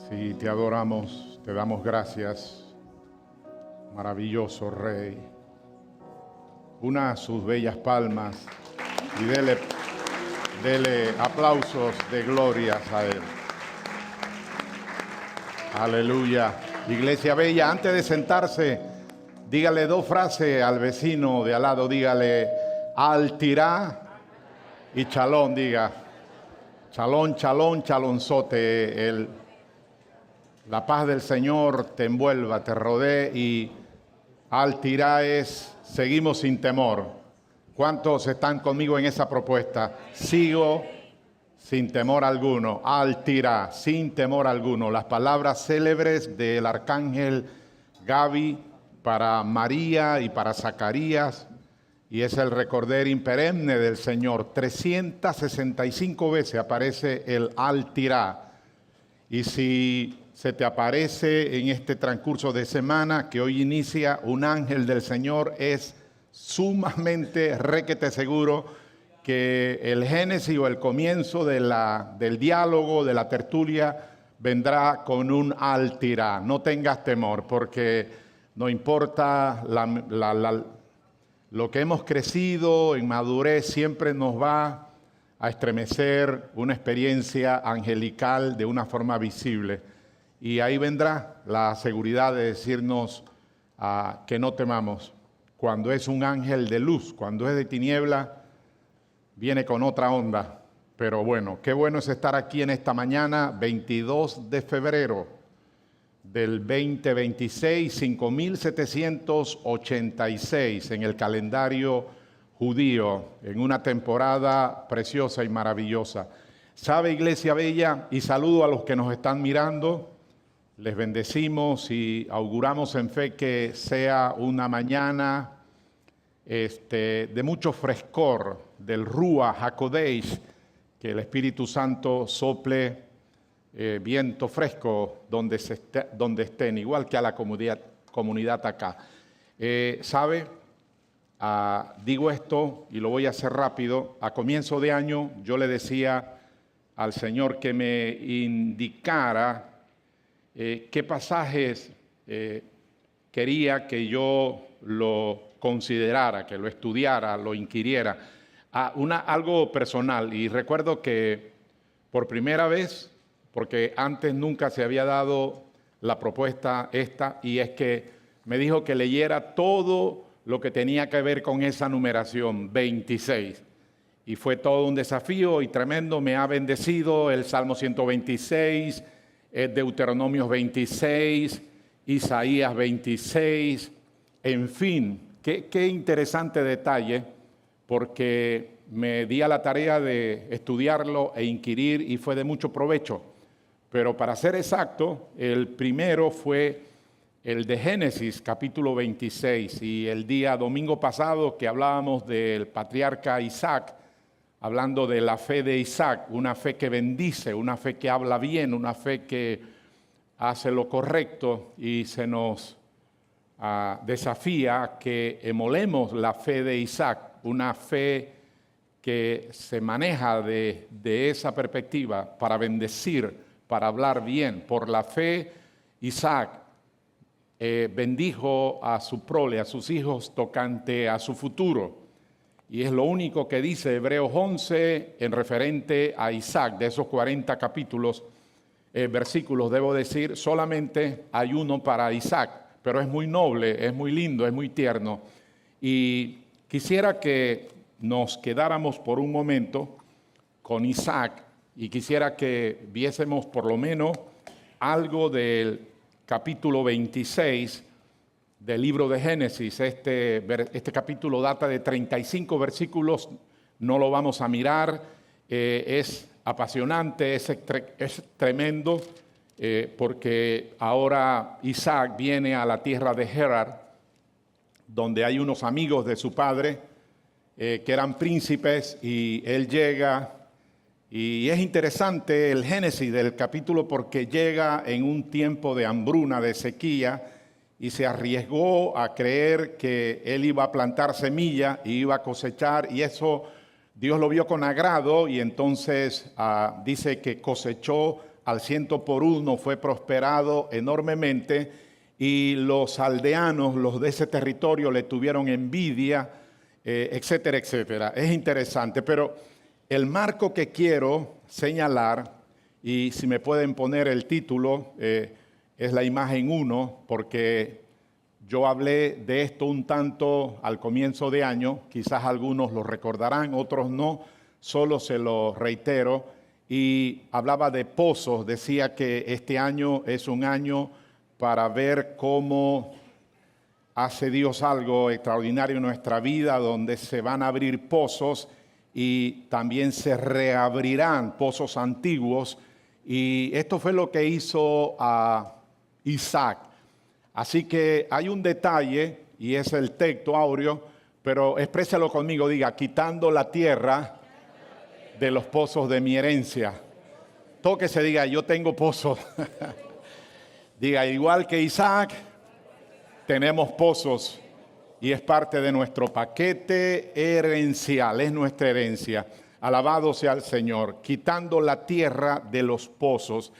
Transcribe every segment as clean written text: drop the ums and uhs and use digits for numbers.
Sí, te adoramos, te damos gracias, maravilloso Rey. Una sus bellas palmas y dele aplausos de glorias a Él. Aleluya. Iglesia Bella, antes de sentarse, dígale dos frases al vecino de al lado. Dígale Altirá y Chalón, diga. Chalón, chalón, chalonzote. La paz del Señor te envuelva, te rodee, y Altirá es seguimos sin temor. ¿Cuántos están conmigo en esa propuesta? Sigo sin temor alguno. Altirá, sin temor alguno. Las palabras célebres del arcángel Gaby para María y para Zacarías, y es el recorder imperenne del Señor. 365 veces aparece el Altirá. Y si se te aparece en este transcurso de semana que hoy inicia un ángel del Señor, es sumamente requete seguro que el génesis o el comienzo del diálogo, de la tertulia, vendrá con un Altirá. No tengas temor, porque no importa lo que hemos crecido en madurez, siempre nos va a estremecer una experiencia angelical de una forma visible. Y ahí vendrá la seguridad de decirnos que no temamos. Cuando es un ángel de luz, cuando es de tiniebla, viene con otra onda. Pero bueno, qué bueno es estar aquí en esta mañana, 22 de febrero del 2026, 5786 en el calendario judío, en una temporada preciosa y maravillosa. ¿Sabe, Iglesia Bella? Y saludo a los que nos están mirando. Les bendecimos y auguramos en fe que sea una mañana de mucho frescor, del Ruach HaKodesh, que el Espíritu Santo sople viento fresco donde estén, igual que a la comunidad acá. ¿Sabe? Digo esto y lo voy a hacer rápido. A comienzo de año yo le decía al Señor que me indicara qué pasajes quería que yo lo considerara, que lo estudiara, lo inquiriera. Algo personal, y recuerdo que por primera vez, porque antes nunca se había dado la propuesta esta, y es que me dijo que leyera todo lo que tenía que ver con esa numeración, 26. Y fue todo un desafío y tremendo. Me ha bendecido el Salmo 126, Deuteronomios 26, Isaías 26, en fin, qué interesante detalle, porque me di a la tarea de estudiarlo e inquirir y fue de mucho provecho. Pero para ser exacto, el primero fue el de Génesis, capítulo 26, y el día domingo pasado que hablábamos del patriarca Isaac, hablando de la fe de Isaac, una fe que bendice, una fe que habla bien, una fe que hace lo correcto, y se nos desafía que emulemos la fe de Isaac, una fe que se maneja de esa perspectiva para bendecir, para hablar bien. Por la fe, Isaac bendijo a su prole, a sus hijos, tocante a su futuro. Y es lo único que dice Hebreos 11 en referente a Isaac. De esos 40 capítulos, versículos, debo decir, solamente hay uno para Isaac, pero es muy noble, es muy lindo, es muy tierno. Y quisiera que nos quedáramos por un momento con Isaac, y quisiera que viésemos por lo menos algo del capítulo 26 del libro de Génesis. Este capítulo data de 35 versículos, no lo vamos a mirar, es apasionante, es tremendo, porque ahora Isaac viene a la tierra de Gerar, donde hay unos amigos de su padre que eran príncipes, y él llega, y es interesante el Génesis del capítulo porque llega en un tiempo de hambruna, de sequía, y se arriesgó a creer que él iba a plantar semilla y iba a cosechar, y eso Dios lo vio con agrado, y entonces dice que cosechó al 100 por 1, fue prosperado enormemente y los aldeanos, los de ese territorio, le tuvieron envidia, etcétera, etcétera. Es interesante, pero el marco que quiero señalar, y si me pueden poner el título, es la imagen 1, porque yo hablé de esto un tanto al comienzo de año, quizás algunos lo recordarán, otros no, solo se lo reitero, y hablaba de pozos, decía que este año es un año para ver cómo hace Dios algo extraordinario en nuestra vida, donde se van a abrir pozos y también se reabrirán pozos antiguos. Y esto fue lo que hizo a Isaac. Así que hay un detalle, y es el texto áureo, pero exprésalo conmigo, diga, quitando la tierra de los pozos de mi herencia. Tóquese, diga, yo tengo pozos. Diga, igual que Isaac, tenemos pozos y es parte de nuestro paquete herencial, es nuestra herencia. Alabado sea el Señor, quitando la tierra de los pozos.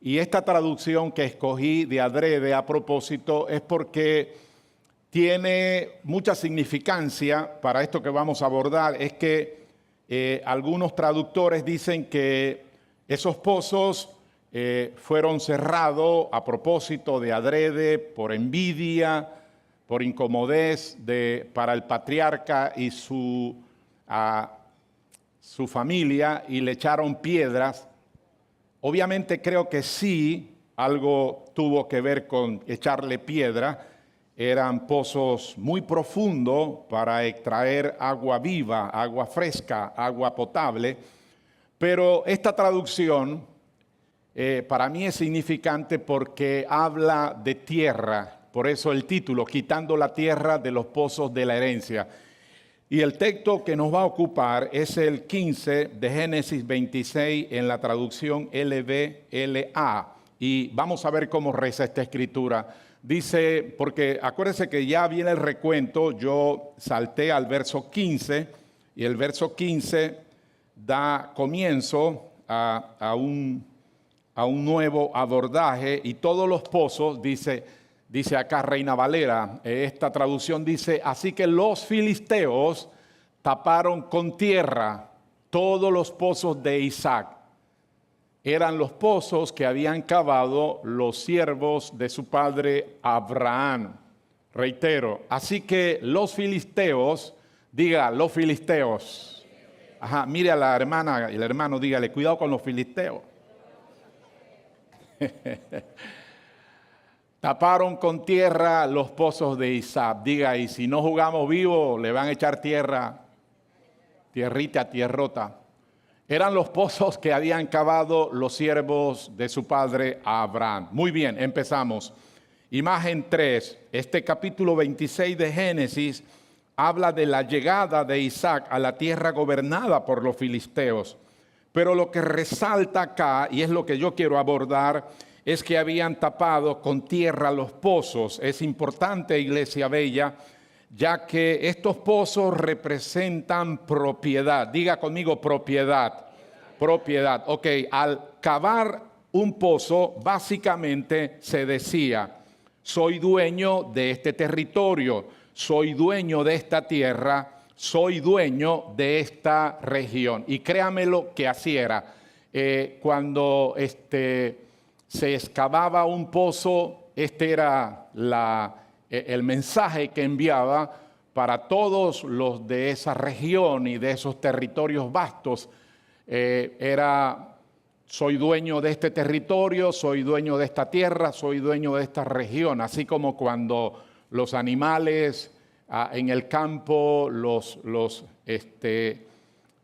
Y esta traducción que escogí de adrede a propósito es porque tiene mucha significancia para esto que vamos a abordar. Es que algunos traductores dicen que esos pozos fueron cerrados a propósito de adrede, por envidia, por incomodez para el patriarca y su familia, y le echaron piedras. Obviamente creo que sí, algo tuvo que ver con echarle piedra. Eran pozos muy profundos para extraer agua viva, agua fresca, agua potable. Pero esta traducción para mí es significante porque habla de tierra. Por eso el título, quitando la tierra de los pozos de la herencia. Y el texto que nos va a ocupar es el 15 de Génesis 26 en la traducción LBLA. Y vamos a ver cómo reza esta escritura. Dice, porque acuérdense que ya viene el recuento, yo salté al verso 15 y el verso 15 da comienzo a un nuevo abordaje, y todos los pozos, dice acá Reina Valera, esta traducción dice, así que los filisteos taparon con tierra todos los pozos de Isaac. Eran los pozos que habían cavado los siervos de su padre Abraham. Reitero, así que los filisteos, diga, los filisteos. Ajá, mire a la hermana y el hermano, dígale, cuidado con los filisteos. Taparon con tierra los pozos de Isaac. Diga, y si no jugamos vivo, le van a echar tierra, tierrita, tierrota. Eran los pozos que habían cavado los siervos de su padre Abraham. Muy bien, empezamos. Imagen 3. Este capítulo 26 de Génesis habla de la llegada de Isaac a la tierra gobernada por los filisteos. Pero lo que resalta acá, y es lo que yo quiero abordar, es que habían tapado con tierra los pozos. Es importante, Iglesia Bella, ya que estos pozos representan propiedad. Diga conmigo propiedad. Propiedad. Ok, al cavar un pozo, básicamente se decía, soy dueño de este territorio, soy dueño de esta tierra, soy dueño de esta región. Y créamelo que así era. Cuando se excavaba un pozo, este era el mensaje que enviaba para todos los de esa región y de esos territorios vastos. Era, soy dueño de este territorio, soy dueño de esta tierra, soy dueño de esta región. Así como cuando los animales en el campo,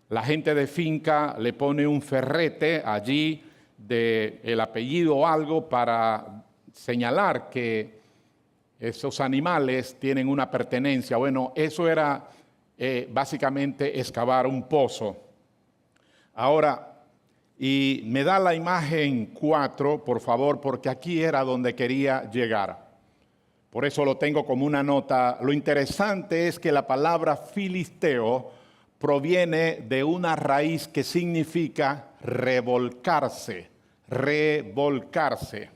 la gente de finca le pone un ferrete allí del apellido o algo para señalar que esos animales tienen una pertenencia. Bueno, eso era básicamente excavar un pozo. Ahora, y me da la imagen 4, por favor, porque aquí era donde quería llegar. Por eso lo tengo como una nota. Lo interesante es que la palabra filisteo proviene de una raíz que significa revolcarse, revolcarse.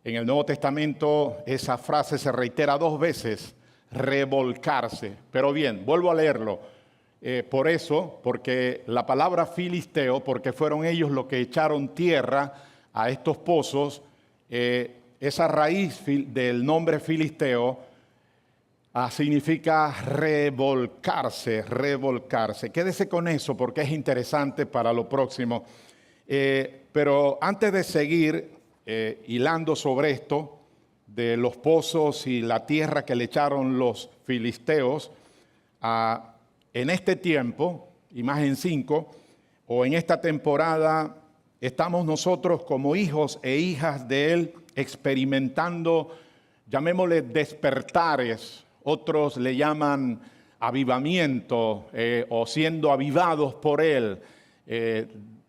En el Nuevo Testamento esa frase se reitera 2 veces, revolcarse. Pero bien, vuelvo a leerlo. Por eso, porque la palabra filisteo, porque fueron ellos los que echaron tierra a estos pozos, esa raíz del nombre filisteo significa revolcarse, revolcarse. Quédese con eso porque es interesante para lo próximo. Pero antes de seguir hilando sobre esto, de los pozos y la tierra que le echaron los filisteos, en este tiempo, imagen 5, o en esta temporada, estamos nosotros como hijos e hijas de Él experimentando, llamémosle despertares, otros le llaman avivamiento o siendo avivados por Él,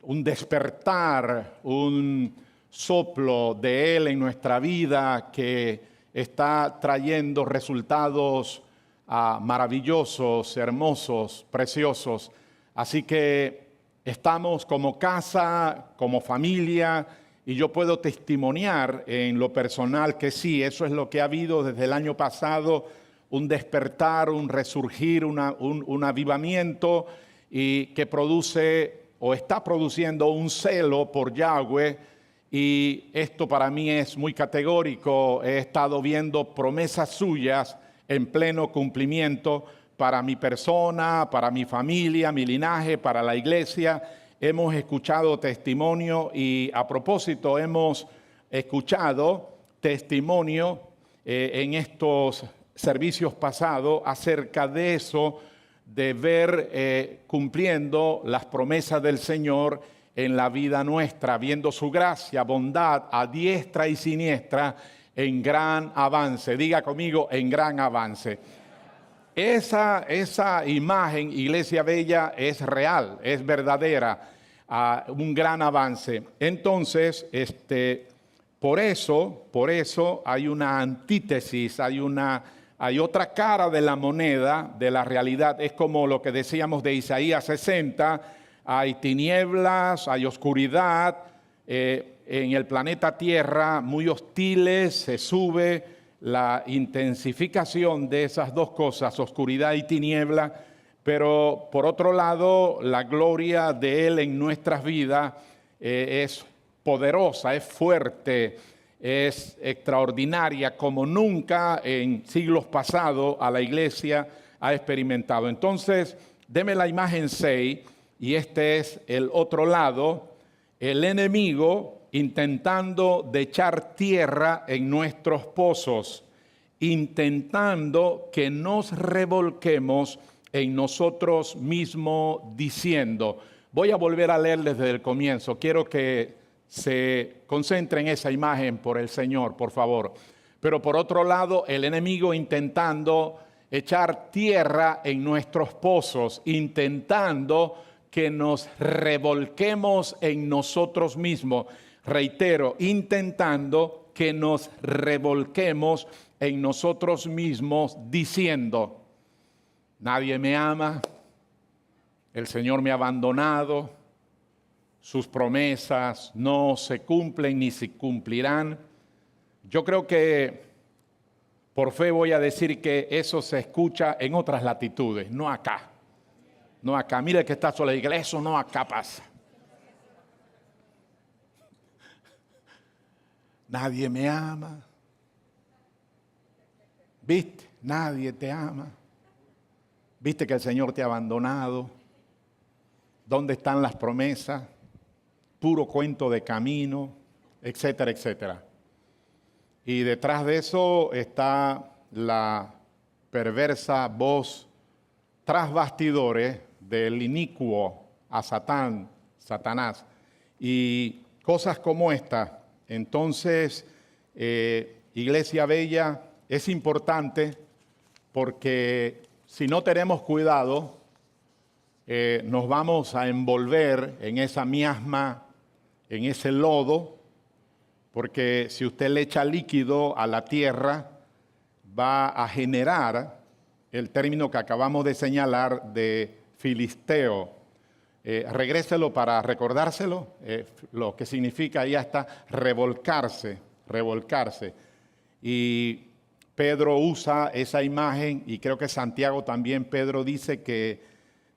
un despertar, un soplo de Él en nuestra vida que está trayendo resultados maravillosos, hermosos, preciosos. Así que estamos como casa, como familia, y yo puedo testimoniar en lo personal que sí, eso es lo que ha habido desde el año pasado, un despertar, un resurgir, un avivamiento y que produce o está produciendo un celo por Yahweh. Y esto para mí es muy categórico. He estado viendo promesas suyas en pleno cumplimiento para mi persona, para mi familia, mi linaje, para la iglesia. Hemos escuchado testimonio y a propósito hemos escuchado testimonio en estos servicios pasados acerca de eso, de ver cumpliendo las promesas del Señor en la vida nuestra, viendo su gracia, bondad a diestra y siniestra en gran avance. Diga conmigo, en gran avance. Esa imagen, Iglesia Bella, es real, es verdadera, un gran avance. Entonces, por eso hay una antítesis, hay otra cara de la moneda, de la realidad. Es como lo que decíamos de Isaías 60, hay tinieblas, hay oscuridad en el planeta Tierra, muy hostiles, se sube la intensificación de esas dos cosas, oscuridad y tiniebla, pero por otro lado, la gloria de Él en nuestras vidas es poderosa, es fuerte, es extraordinaria, como nunca en siglos pasados a la iglesia ha experimentado. Entonces, deme la imagen 6, y este es el otro lado, el enemigo intentando de echar tierra en nuestros pozos, intentando que nos revolquemos en nosotros mismos diciendo, voy a volver a leer desde el comienzo, quiero que se concentre en esa imagen por el Señor, por favor. Pero por otro lado, el enemigo intentando echar tierra en nuestros pozos, intentando que nos revolquemos en nosotros mismos. Reitero, intentando que nos revolquemos en nosotros mismos diciendo, nadie me ama, el Señor me ha abandonado, sus promesas no se cumplen ni se cumplirán. Yo creo que por fe voy a decir que eso se escucha en otras latitudes, no acá. No acá. Mire que está sola iglesia, eso no acá pasa. Nadie me ama. ¿Viste? Nadie te ama. ¿Viste que el Señor te ha abandonado? ¿Dónde están las promesas? Puro cuento de camino, etcétera, etcétera. Y detrás de eso está la perversa voz tras bastidores del inicuo a Satanás. Y cosas como esta. Entonces, Iglesia Bella, es importante porque si no tenemos cuidado, nos vamos a envolver en esa miasma, en ese lodo, porque si usted le echa líquido a la tierra, va a generar el término que acabamos de señalar de filisteo. regréselo para recordárselo, lo que significa ahí está revolcarse, revolcarse. Y Pedro usa esa imagen, y creo que Santiago también, Pedro dice que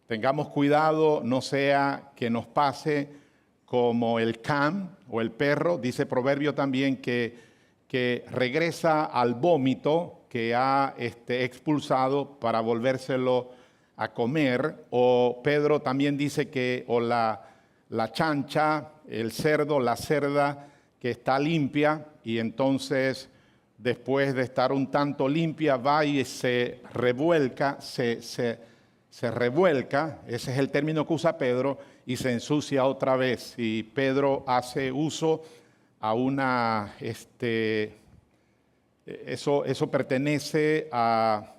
tengamos cuidado, no sea que nos pase como el can o el perro. Dice Proverbio también que regresa al vómito que ha expulsado para volvérselo a comer. O Pedro también dice que o la chancha, el cerdo, la cerda que está limpia, y entonces después de estar un tanto limpia va y se revuelca, se revuelca, ese es el término que usa Pedro, y se ensucia otra vez. Y Pedro hace uso a una, eso pertenece a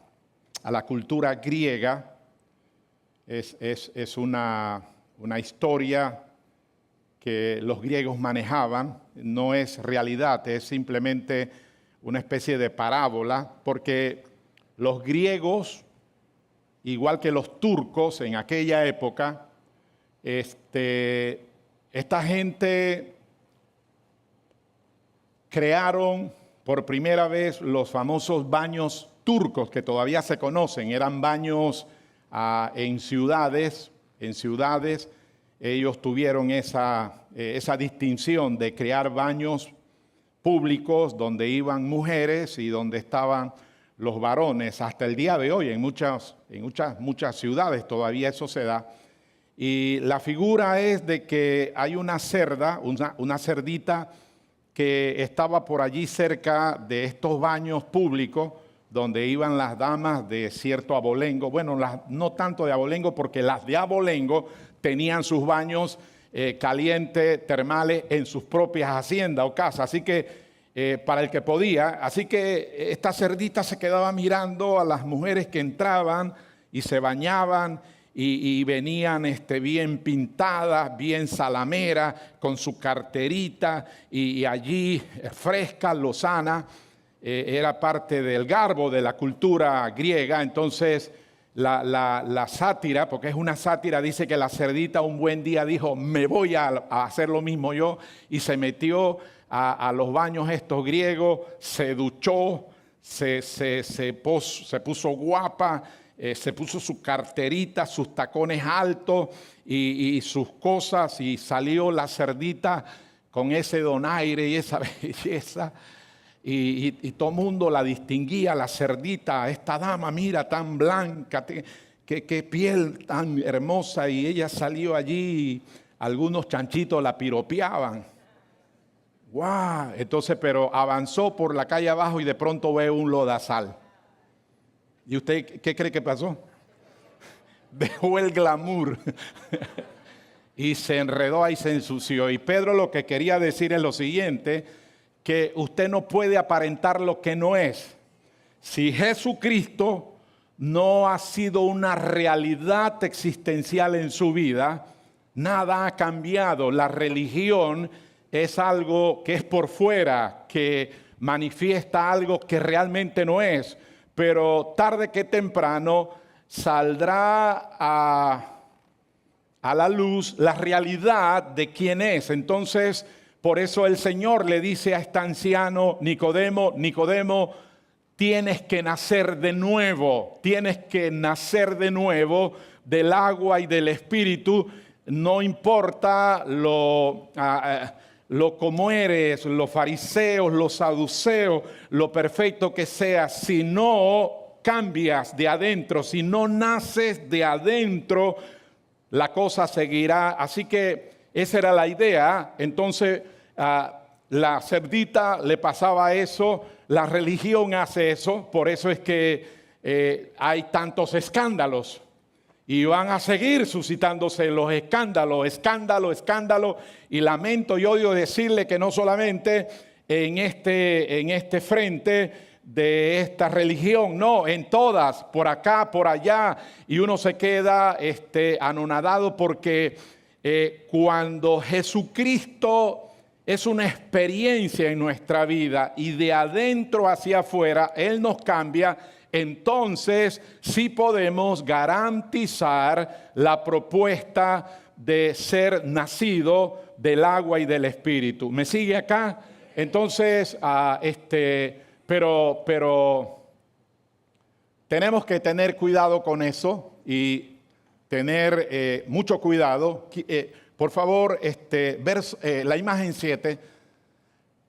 la cultura griega. Es una historia que los griegos manejaban, no es realidad, es simplemente una especie de parábola, porque los griegos, igual que los turcos en aquella época, esta gente crearon por primera vez los famosos baños turcos, que todavía se conocen. Eran baños en ciudades. Ellos tuvieron esa distinción de crear baños públicos donde iban mujeres y donde estaban los varones. Hasta el día de hoy en muchas ciudades todavía eso se da. Y la figura es de que hay una cerda, una cerdita que estaba por allí cerca de estos baños públicos donde iban las damas de cierto abolengo. Bueno, no tanto de abolengo, porque las de abolengo tenían sus baños calientes, termales, en sus propias haciendas o casas. Así que para el que podía. Así que esta cerdita se quedaba mirando a las mujeres que entraban y se bañaban y venían bien pintadas, bien salameras, con su carterita y allí fresca, lozana. Era parte del garbo de la cultura griega. Entonces la sátira, porque es una sátira, dice que la cerdita un buen día dijo: me voy a hacer lo mismo yo, y se metió a los baños estos griegos, se duchó, se puso guapa, se puso su carterita, sus tacones altos y sus cosas, y salió la cerdita con ese donaire y esa belleza. Y todo el mundo la distinguía, la cerdita, esta dama, mira, tan blanca, qué piel tan hermosa. Y ella salió allí y algunos chanchitos la piropeaban. ¡Guau! Entonces, pero avanzó por la calle abajo y de pronto ve un lodazal. ¿Y usted qué cree que pasó? Dejó el glamour y se enredó ahí, se ensució. Y Pedro lo que quería decir es lo siguiente: que usted no puede aparentar lo que no es. Si Jesucristo no ha sido una realidad existencial en su vida, nada ha cambiado. La religión es algo que es por fuera, que manifiesta algo que realmente no es, pero tarde que temprano saldrá a la luz la realidad de quién es. Entonces, por eso el Señor le dice a este anciano Nicodemo: Nicodemo, tienes que nacer de nuevo, del agua y del Espíritu. No importa lo como eres, los fariseos, los saduceos, lo perfecto que seas, si no cambias de adentro, si no naces de adentro, la cosa seguirá. Así que esa era la idea. Entonces la cerdita le pasaba eso, la religión hace eso, por eso es que hay tantos escándalos. Y van a seguir suscitándose los escándalos, y lamento y odio decirle que no solamente en este frente de esta religión, no, en todas, por acá, por allá, y uno se queda anonadado porque cuando Jesucristo es una experiencia en nuestra vida y de adentro hacia afuera Él nos cambia, entonces sí podemos garantizar la propuesta de ser nacido del agua y del Espíritu. ¿Me sigue acá? Entonces, pero tenemos que tener cuidado con eso y tener mucho cuidado. Por favor, la imagen 7.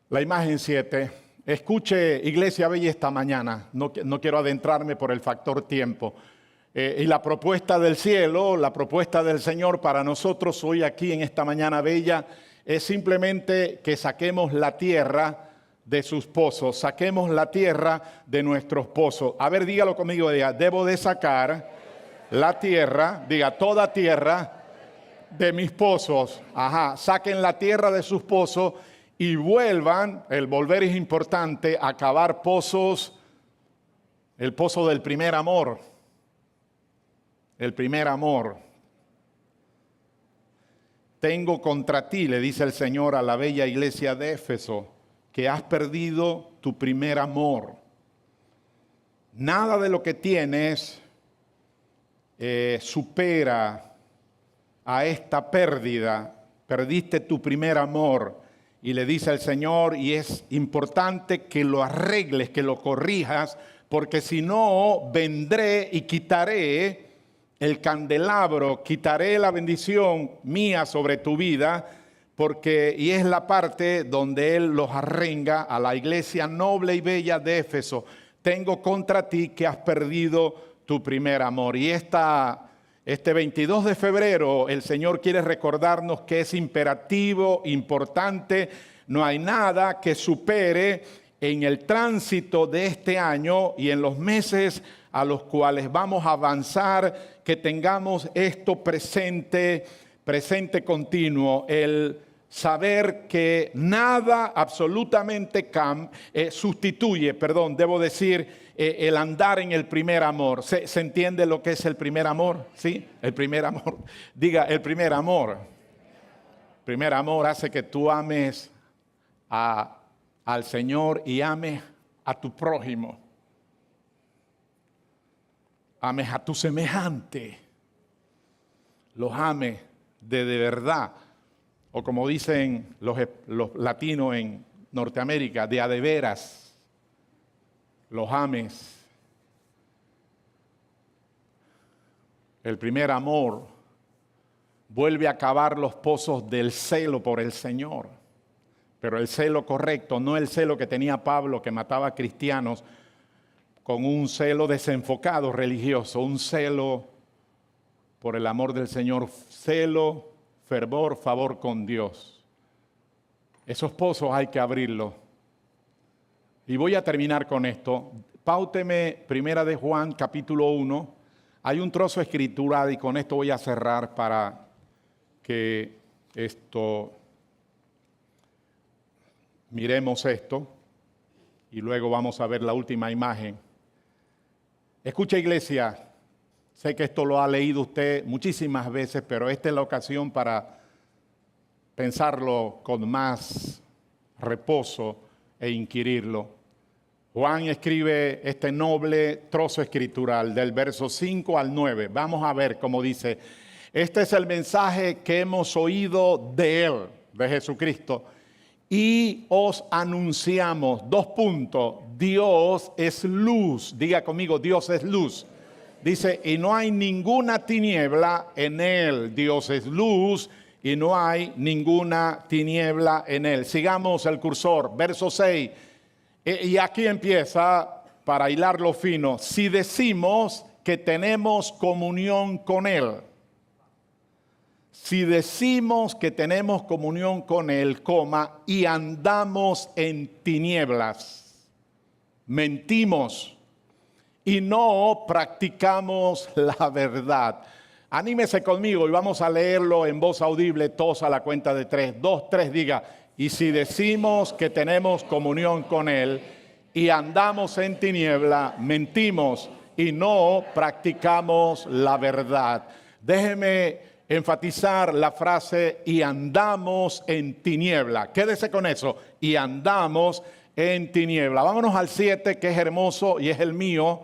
La imagen 7. Escuche, Iglesia Bella, esta mañana. No quiero adentrarme por el factor tiempo. Y la propuesta del cielo, la propuesta del Señor para nosotros hoy aquí en esta mañana bella, es simplemente que saquemos la tierra de sus pozos, saquemos la tierra de nuestros pozos. A ver, dígalo conmigo, diga, debo de sacar la tierra, diga, toda tierra de mis pozos. Ajá, saquen la tierra de sus pozos y vuelvan, el volver es importante, a cavar pozos, el pozo del primer amor. El primer amor. Tengo contra ti, le dice el Señor a la bella iglesia de Éfeso, que has perdido tu primer amor. Nada de lo que tienes supera a esta pérdida. Perdiste tu primer amor. Y le dice el Señor, y es importante que lo arregles, que lo corrijas, porque si no, vendré y quitaré el candelabro, quitaré la bendición mía sobre tu vida, y es la parte donde Él los arrenga a la iglesia noble y bella de Éfeso. Tengo contra ti que has perdido tu primer amor. Y este 22 de febrero el Señor quiere recordarnos que es imperativo, importante, no hay nada que supere en el tránsito de este año y en los meses a los cuales vamos a avanzar, que tengamos esto presente continuo, el saber que nada absolutamente sustituye, el andar en el primer amor. ¿Se entiende lo que es el primer amor? ¿Sí? El primer amor. Diga, el primer amor. El primer amor hace que tú ames al Señor y ames a tu prójimo. Ames a tu semejante. Los ames de verdad. O como dicen los latinos en Norteamérica, de a de veras. Los ames. El primer amor vuelve a cavar los pozos del celo por el Señor. Pero el celo correcto, no el celo que tenía Pablo, que mataba a cristianos, con un celo desenfocado religioso, un celo por el amor del Señor, celo, fervor, favor con Dios. Esos pozos hay que abrirlos. Y voy a terminar con esto. Páuteme Primera de Juan, capítulo 1. Hay un trozo escriturado y con esto voy a cerrar para que miremos esto y luego vamos a ver la última imagen. Escucha, iglesia, sé que esto lo ha leído usted muchísimas veces, pero esta es la ocasión para pensarlo con más reposo e inquirirlo. Juan escribe este noble trozo escritural del verso 5 al 9. Vamos a ver cómo dice. Este es el mensaje que hemos oído de Él, de Jesucristo, y os anunciamos, : Dios es luz. Diga conmigo, Dios es luz. Dice, y no hay ninguna tiniebla en Él. Dios es luz y no hay ninguna tiniebla en Él. Sigamos el cursor, verso 6. Y aquí empieza, para hilarlo fino, si decimos que tenemos comunión con Él. Si decimos que tenemos comunión con Él, y andamos en tinieblas, mentimos y no practicamos la verdad. Anímese conmigo y vamos a leerlo en voz audible, todos a la cuenta de 3. 2, 3, diga. Y si decimos que tenemos comunión con Él y andamos en tiniebla, mentimos y no practicamos la verdad. Déjeme enfatizar la frase, y andamos en tiniebla. Quédese con eso, y andamos en tiniebla. Vámonos al 7, que es hermoso y es el mío.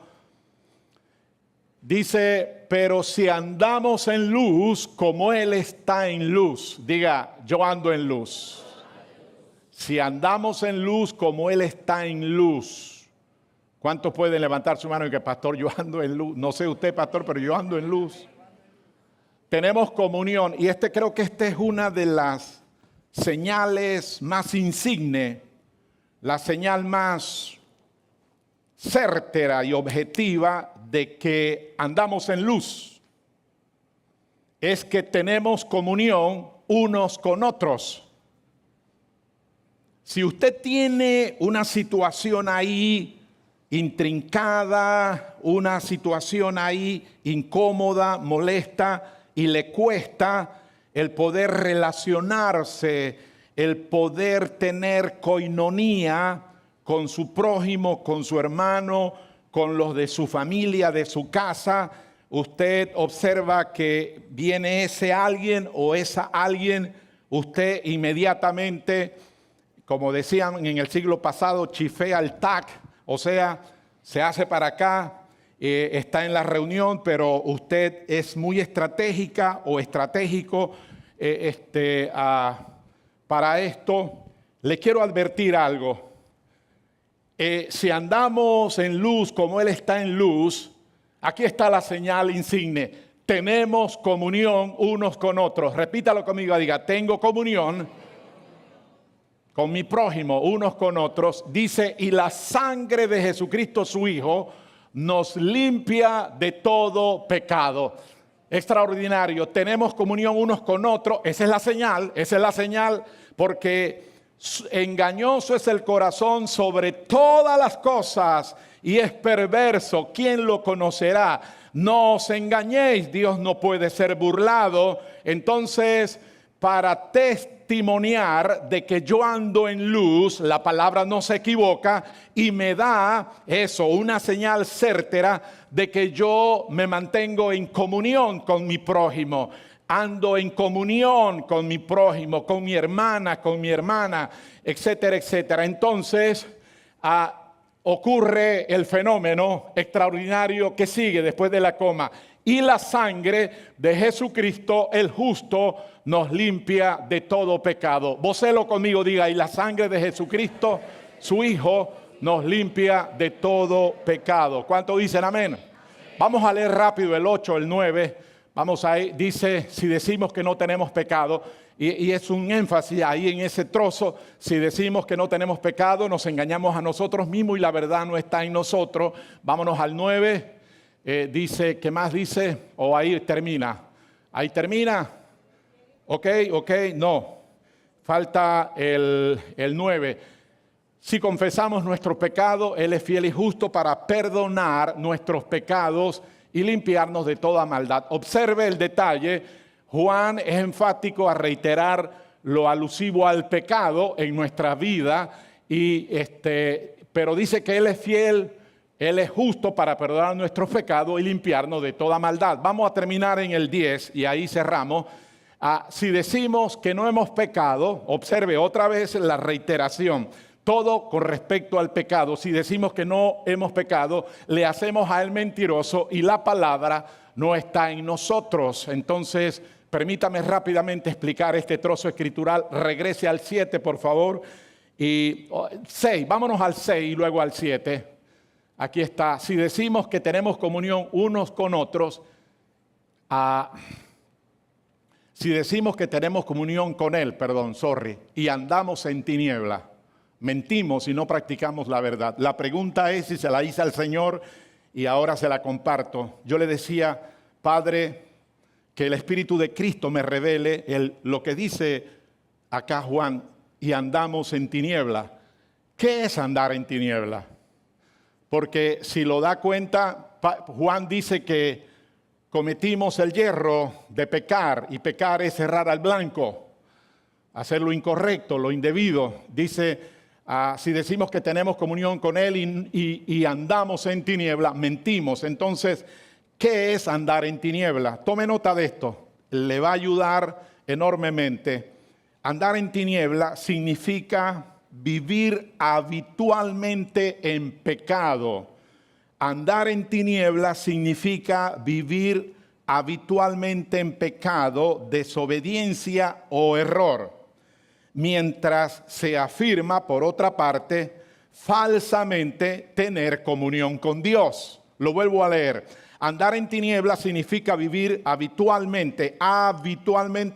Dice, pero si andamos en luz como Él está en luz. Diga, yo ando en luz. Si andamos en luz como Él está en luz. ¿Cuántos pueden levantar su mano y que, pastor, yo ando en luz? No sé usted, pastor, pero yo ando en luz. Tenemos comunión y creo que esta es una de las señales más insignes, la señal más certera y objetiva de que andamos en luz. Es que tenemos comunión unos con otros. Si usted tiene una situación ahí intrincada, una situación ahí incómoda, molesta, y le cuesta el poder relacionarse, el poder tener coinonía con su prójimo, con su hermano, con los de su familia, de su casa, usted observa que viene ese alguien o esa alguien, usted inmediatamente, como decían en el siglo pasado, chifea el tac, o sea, se hace para acá, está en la reunión, pero usted es muy estratégica o estratégico para esto. Le quiero advertir algo. Si andamos en luz como Él está en luz, aquí está la señal insigne. Tenemos comunión unos con otros. Repítalo conmigo, diga, tengo comunión con mi prójimo, unos con otros. Dice, y la sangre de Jesucristo, su Hijo, nos limpia de todo pecado. Extraordinario. Tenemos comunión unos con otros. Esa es la señal, porque engañoso es el corazón sobre todas las cosas y es perverso. ¿Quién lo conocerá? No os engañéis, Dios no puede ser burlado. Entonces, para testimoniar de que yo ando en luz, la palabra no se equivoca y me da eso, una señal certera de que yo me mantengo en comunión con mi prójimo. Ando en comunión con mi prójimo, con mi hermana, etcétera, etcétera. Entonces, ocurre el fenómeno extraordinario que sigue después de la coma. Y la sangre de Jesucristo, el justo, nos limpia de todo pecado. Vocelo conmigo, diga, y la sangre de Jesucristo, su Hijo, nos limpia de todo pecado. ¿Cuánto dicen amén? Vamos a leer rápido el 8, el 9. Vamos ahí, dice, si decimos que no tenemos pecado, y es un énfasis ahí en ese trozo, si decimos que no tenemos pecado, nos engañamos a nosotros mismos y la verdad no está en nosotros. Vámonos al 9. Dice, ¿qué más dice? O ahí termina. Ahí termina. Ok, no. Falta el 9. Si confesamos nuestro pecado, Él es fiel y justo para perdonar nuestros pecados y limpiarnos de toda maldad. Observe el detalle. Juan es enfático a reiterar lo alusivo al pecado en nuestra vida, pero dice que Él es fiel. Él es justo para perdonar nuestros pecados y limpiarnos de toda maldad. Vamos a terminar en el 10 y ahí cerramos. Si decimos que no hemos pecado, observe otra vez la reiteración. Todo con respecto al pecado. Si decimos que no hemos pecado, le hacemos a Él mentiroso y la palabra no está en nosotros. Entonces, permítame rápidamente explicar este trozo escritural. Regrese al 7, por favor. Y 6, vámonos al 6 y luego al 7. Aquí está, si decimos que tenemos comunión unos con otros, si decimos que tenemos comunión con Él, y andamos en tiniebla, mentimos y no practicamos la verdad. La pregunta es, si se la hice al Señor y ahora se la comparto. Yo le decía, Padre, que el Espíritu de Cristo me revele lo que dice acá Juan, y andamos en tiniebla. ¿Qué es andar en tiniebla? Porque si lo da cuenta, Juan dice que cometimos el yerro de pecar, y pecar es errar al blanco, hacer lo incorrecto, lo indebido. Dice, si decimos que tenemos comunión con Él y andamos en tiniebla, mentimos. Entonces, ¿qué es andar en tiniebla? Tome nota de esto, le va a ayudar enormemente. Andar en tiniebla significa vivir habitualmente en pecado. Andar en tinieblas significa vivir habitualmente en pecado, desobediencia o error, mientras se afirma, por otra parte, falsamente tener comunión con Dios. Lo vuelvo a leer. Andar en tinieblas significa vivir habitualmente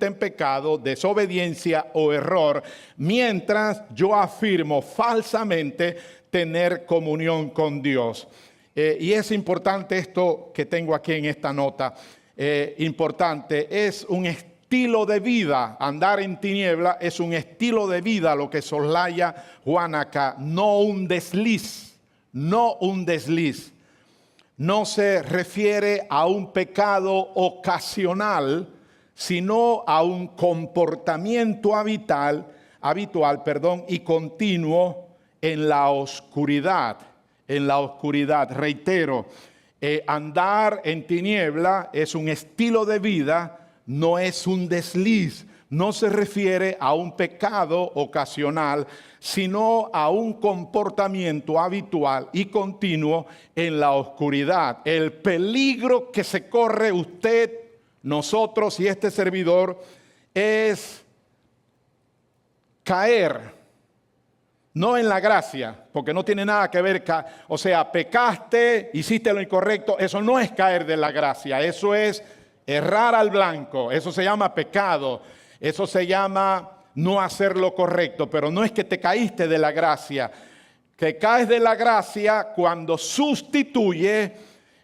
en pecado, desobediencia o error, mientras yo afirmo falsamente tener comunión con Dios. Y es importante esto que tengo aquí en esta nota. Importante, es un estilo de vida. Andar en tiniebla es un estilo de vida, lo que soslaya Juan acá, no un desliz, no un desliz. No se refiere a un pecado ocasional, sino a un comportamiento habitual, y continuo en la oscuridad. Reitero, andar en tiniebla es un estilo de vida, no es un desliz. No se refiere a un pecado ocasional, sino a un comportamiento habitual y continuo en la oscuridad. El peligro que se corre usted, nosotros y este servidor es caer, no en la gracia, porque no tiene nada que ver, o sea, pecaste, hiciste lo incorrecto, eso no es caer de la gracia, eso es errar al blanco, eso se llama pecado. Eso se llama no hacer lo correcto, pero no es que te caíste de la gracia. Que caes de la gracia cuando sustituye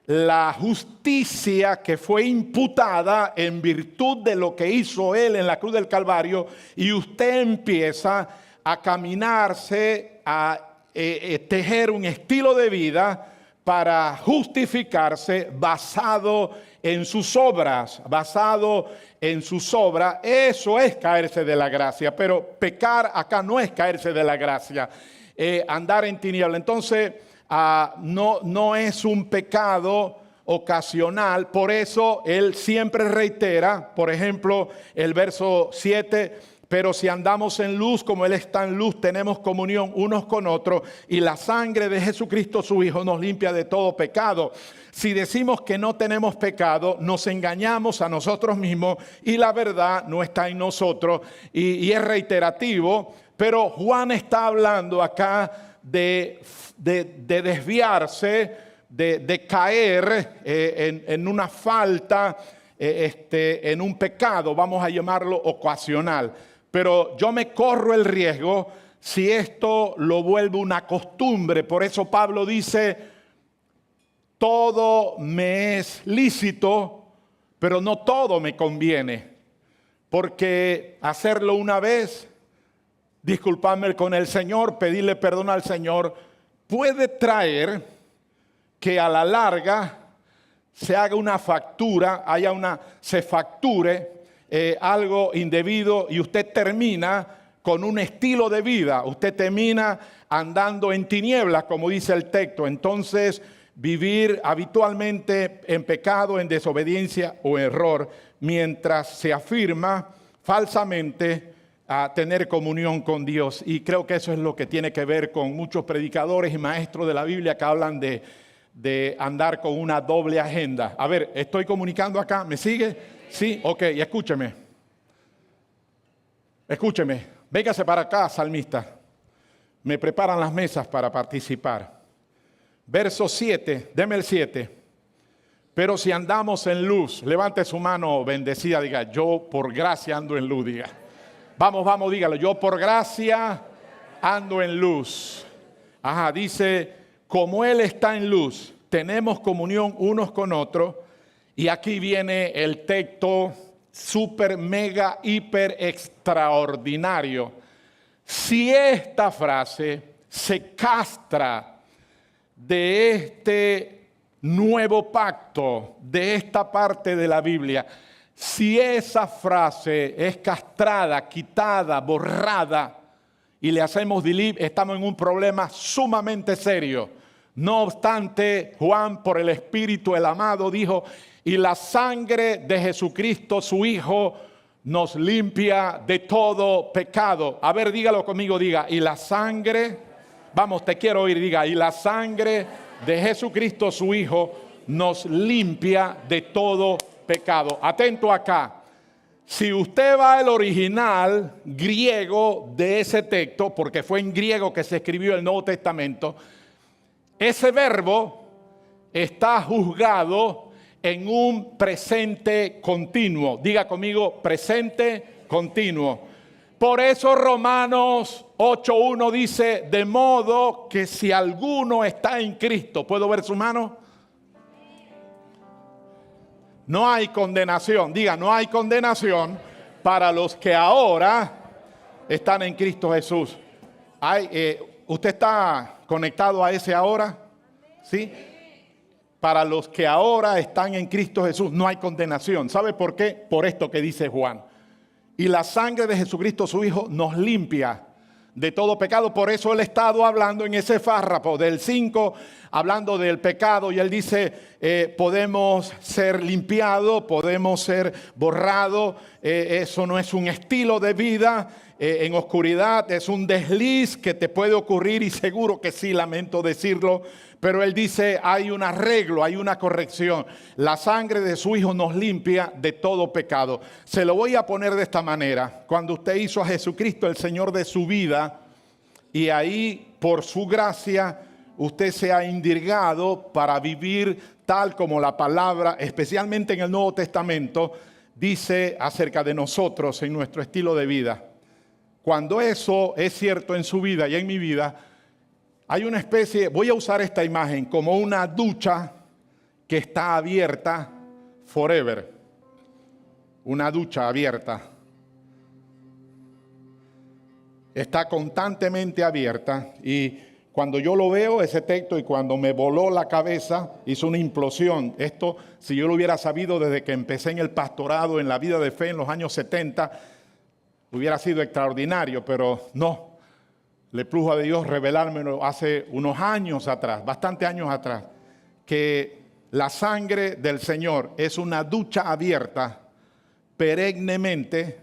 la justicia que fue imputada en virtud de lo que hizo Él en la cruz del Calvario, y usted empieza a caminarse, a tejer un estilo de vida para justificarse basado en sus obras, eso es caerse de la gracia. Pero pecar acá no es caerse de la gracia, andar en tiniebla. Entonces, no es un pecado ocasional, por eso él siempre reitera, por ejemplo, el verso 7, pero si andamos en luz como Él está en luz, tenemos comunión unos con otros, y la sangre de Jesucristo su Hijo nos limpia de todo pecado. Si decimos que no tenemos pecado, nos engañamos a nosotros mismos y la verdad no está en nosotros. Y es reiterativo, pero Juan está hablando acá de desviarse, de caer en una falta, en un pecado, vamos a llamarlo ocasional. Pero yo me corro el riesgo si esto lo vuelve una costumbre. Por eso Pablo dice, todo me es lícito, pero no todo me conviene. Porque hacerlo una vez, disculparme con el Señor, pedirle perdón al Señor, puede traer que a la larga se haga una factura, se facture algo indebido, y usted termina con un estilo de vida. Usted termina andando en tinieblas, como dice el texto. Entonces, vivir habitualmente en pecado, en desobediencia o error, mientras se afirma falsamente a tener comunión con Dios. Y creo que eso es lo que tiene que ver con muchos predicadores y maestros de la Biblia que hablan de andar con una doble agenda. A ver, ¿estoy comunicando acá? ¿Me sigue? Sí, ok, escúcheme. Véngase para acá, salmista. Me preparan las mesas para participar. Verso 7, deme el 7. Pero si andamos en luz, levante su mano bendecida, diga, yo por gracia ando en luz, diga. Vamos, dígalo, yo por gracia ando en luz. Ajá, dice, como Él está en luz, tenemos comunión unos con otros. Y aquí viene el texto súper, mega, hiper extraordinario. Si esta frase se castra de este nuevo pacto, de esta parte de la Biblia, si esa frase es castrada, quitada, borrada y le hacemos delete, estamos en un problema sumamente serio. No obstante, Juan, por el Espíritu, el amado, dijo, y la sangre de Jesucristo, su Hijo, nos limpia de todo pecado. A ver, dígalo conmigo, diga, y la sangre, vamos, te quiero oír, diga, y la sangre de Jesucristo su Hijo nos limpia de todo pecado. Atento acá. Si usted va al original griego de ese texto, porque fue en griego que se escribió el Nuevo Testamento, ese verbo está juzgado en un presente continuo. Diga conmigo, presente continuo. Por eso Romanos 8:1 dice, de modo que si alguno está en Cristo, ¿puedo ver su mano? No hay condenación, diga, no hay condenación para los que ahora están en Cristo Jesús. ¿Usted está conectado a ese ahora? ¿Sí? Para los que ahora están en Cristo Jesús no hay condenación. ¿Sabe por qué? Por esto que dice Juan. Y la sangre de Jesucristo su Hijo nos limpia de todo pecado. Por eso él ha estado hablando en ese párrafo del 5, hablando del pecado. Y él dice, podemos ser limpiados, podemos ser borrados. Eso no es un estilo de vida en oscuridad. Es un desliz que te puede ocurrir y seguro que sí, lamento decirlo. Pero él dice, hay un arreglo, hay una corrección. La sangre de su Hijo nos limpia de todo pecado. Se lo voy a poner de esta manera. Cuando usted hizo a Jesucristo el Señor de su vida, y ahí por su gracia usted se ha indirgado para vivir tal como la palabra, especialmente en el Nuevo Testamento, dice acerca de nosotros en nuestro estilo de vida. Cuando eso es cierto en su vida y en mi vida, hay una especie, voy a usar esta imagen, como una ducha que está abierta forever. Una ducha abierta. Está constantemente abierta. Y cuando yo lo veo, ese texto, y cuando me voló la cabeza, hizo una implosión. Esto, si yo lo hubiera sabido desde que empecé en el pastorado, en la vida de fe en los años 70, hubiera sido extraordinario, pero no. Le plugo a Dios revelármelo hace unos años atrás, bastantes años atrás, que la sangre del Señor es una ducha abierta perennemente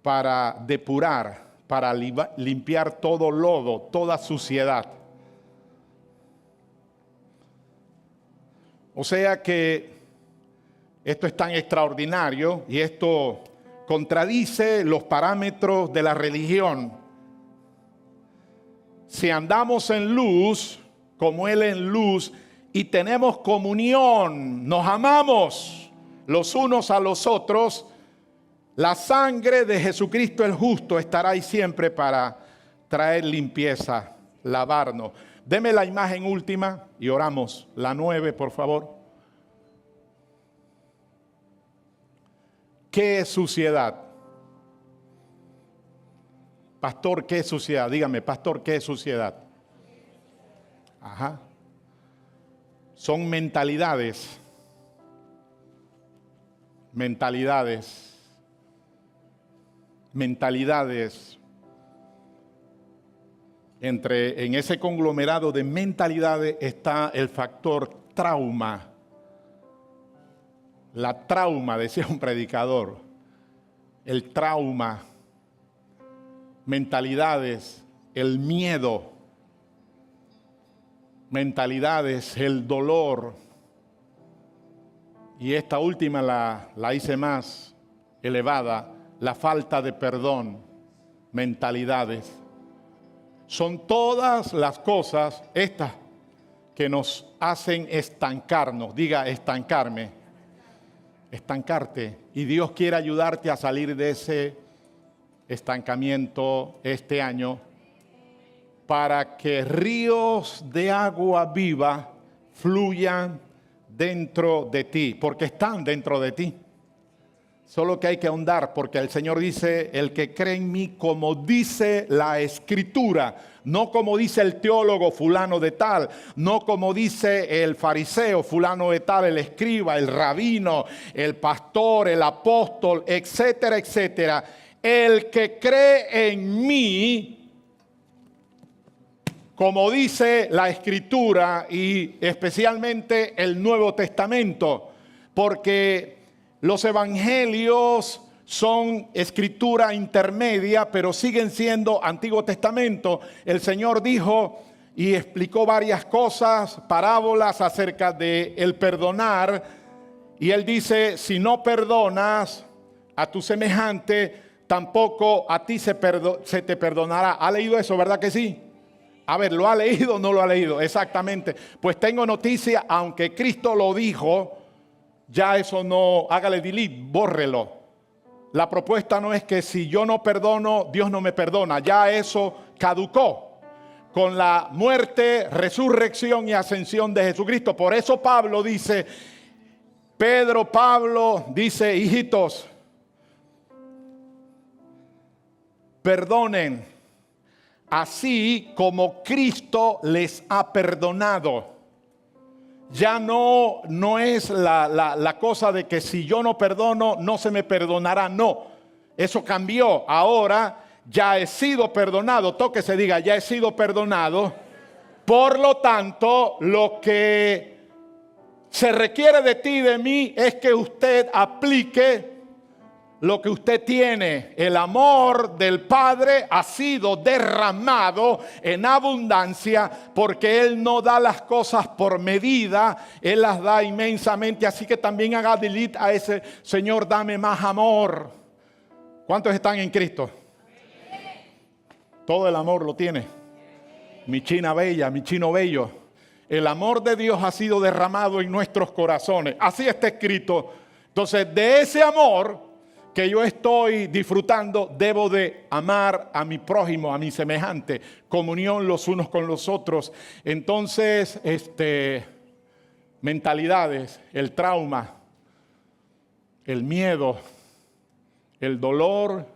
para depurar, para limpiar todo lodo, toda suciedad. O sea que esto es tan extraordinario y esto contradice los parámetros de la religión. Si andamos en luz, como Él en luz, y tenemos comunión, nos amamos los unos a los otros, la sangre de Jesucristo el justo estará ahí siempre para traer limpieza, lavarnos. Deme la imagen última y oramos. La 9, por favor. ¿Qué es suciedad? Pastor, ¿qué es suciedad? Dígame, pastor, ¿qué es suciedad? Ajá. Son mentalidades. En ese conglomerado de mentalidades está el factor trauma. La trauma, decía un predicador. El trauma. Mentalidades, el miedo, mentalidades, el dolor. Y esta última la hice más elevada, la falta de perdón, mentalidades. Son todas las cosas estas que nos hacen estancarnos. Diga, estancarme, estancarte. Y Dios quiere ayudarte a salir de ese estancamiento este año para que ríos de agua viva fluyan dentro de ti, porque están dentro de ti. Solo que hay que ahondar, porque el Señor dice, el que cree en mí, como dice la Escritura, no como dice el teólogo fulano de tal, no como dice el fariseo fulano de tal, el escriba, el rabino, el pastor, el apóstol, etcétera, etcétera. El que cree en mí, como dice la Escritura y especialmente el Nuevo Testamento, porque los evangelios son escritura intermedia, pero siguen siendo Antiguo Testamento. El Señor dijo, y explicó varias cosas, parábolas acerca de el perdonar. Y él dice, si no perdonas a tu semejante, tampoco a ti se te perdonará. ¿Ha leído eso, verdad que sí? A ver, ¿lo ha leído o no lo ha leído? Exactamente. Pues tengo noticia, aunque Cristo lo dijo, ya eso no, hágale delete, bórrelo. La propuesta no es que si yo no perdono, Dios no me perdona. Ya eso caducó con la muerte, resurrección y ascensión de Jesucristo. Por eso Pablo dice, Pablo dice, hijitos, perdonen, así como Cristo les ha perdonado. Ya no es la cosa de que si yo no perdono, no se me perdonará. No, eso cambió. Ahora ya he sido perdonado. Toque se diga, ya he sido perdonado. Por lo tanto, lo que se requiere de ti y de mí es que usted aplique lo que usted tiene. El amor del Padre ha sido derramado en abundancia porque Él no da las cosas por medida, Él las da inmensamente. Así que también haga delete a ese, Señor, dame más amor. ¿Cuántos están en Cristo? Todo el amor lo tiene. Mi china bella, mi chino bello. El amor de Dios ha sido derramado en nuestros corazones. Así está escrito. Entonces, de ese amor que yo estoy disfrutando, debo de amar a mi prójimo, a mi semejante, comunión los unos con los otros. Entonces, mentalidades, el trauma, el miedo, el dolor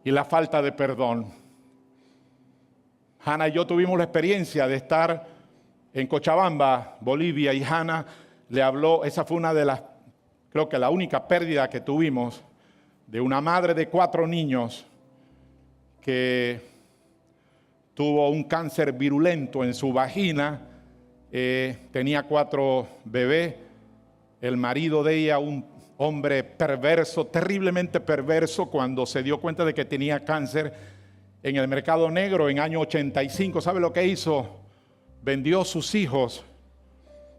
y la falta de perdón. Hannah y yo tuvimos la experiencia de estar en Cochabamba, Bolivia, y Hannah le habló, esa fue una de las, creo que la única pérdida que tuvimos, de una madre de 4 niños que tuvo un cáncer virulento en su vagina, tenía 4 bebés, el marido de ella, un hombre perverso, terriblemente perverso, cuando se dio cuenta de que tenía cáncer en el mercado negro en año 85, ¿sabe lo que hizo? Vendió sus hijos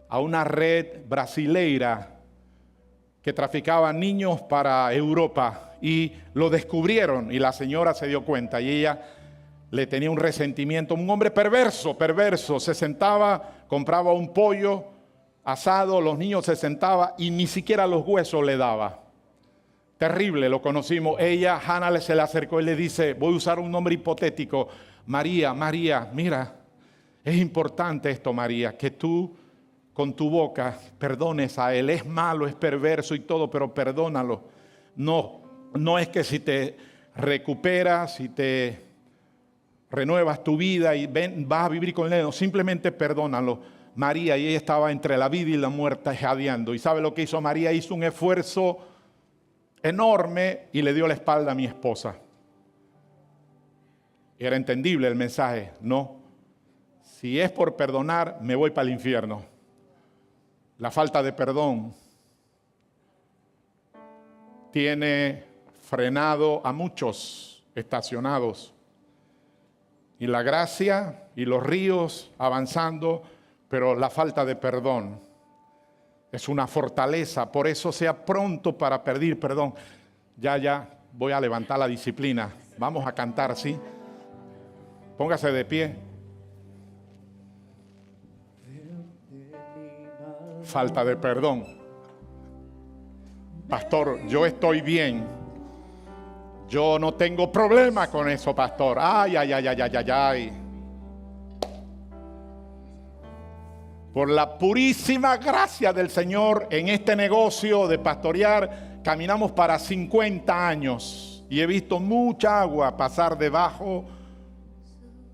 a una red brasileira que traficaba niños para Europa, y lo descubrieron y la señora se dio cuenta y ella le tenía un resentimiento. Un hombre perverso, se sentaba, compraba un pollo asado, los niños se sentaban y ni siquiera los huesos le daba. Terrible, lo conocimos. Ella, Hannah, se le acercó y le dice, voy a usar un nombre hipotético, María, mira, es importante esto, María, que tú con tu boca perdones a él. Es malo, es perverso y todo, pero perdónalo. No es que si te recuperas, si te renuevas tu vida y vas a vivir con él, no, simplemente perdónalo. María, y ella estaba entre la vida y la muerte jadeando. ¿Y sabe lo que hizo María? Hizo un esfuerzo enorme y le dio la espalda a mi esposa. Era entendible el mensaje. No, si es por perdonar, me voy para el infierno. La falta de perdón tiene frenado a muchos estacionados. Y la gracia y los ríos avanzando, pero la falta de perdón es una fortaleza. Por eso sea pronto para pedir perdón. Ya voy a levantar la disciplina. Vamos a cantar, ¿sí? Póngase de pie. Falta de perdón. Pastor, yo estoy bien. Yo no tengo problema con eso, pastor. Ay. Por la purísima gracia del Señor, en este negocio de pastorear, caminamos para 50 años. Y he visto mucha agua pasar debajo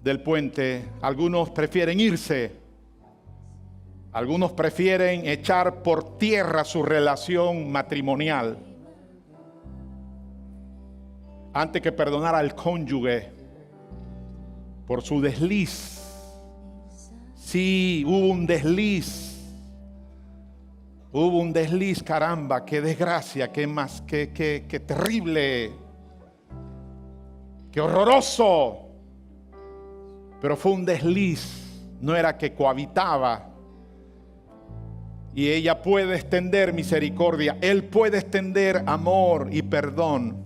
del puente. Algunos prefieren irse. Algunos prefieren echar por tierra su relación matrimonial antes que perdonar al cónyuge por su desliz. Sí, hubo un desliz. Hubo un desliz, caramba, qué desgracia, qué terrible, qué horroroso. pero fue un desliz, no era que cohabitaba. Y ella puede extender misericordia, él puede extender amor y perdón,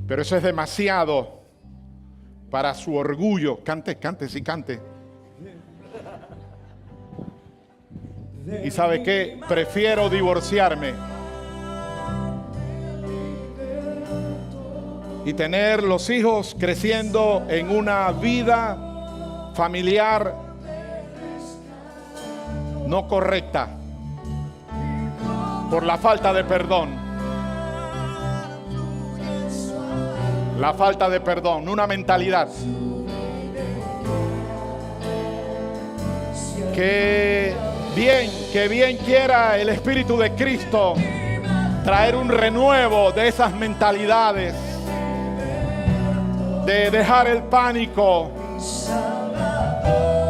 pero eso es demasiado para su orgullo. Cante, sí, cante. ¿Y sabe qué? Prefiero divorciarme y tener los hijos creciendo en una vida familiar no correcta por la falta de perdón. La falta de perdón, una mentalidad que bien quiera el Espíritu de Cristo traer un renuevo de esas mentalidades, de dejar el pánico,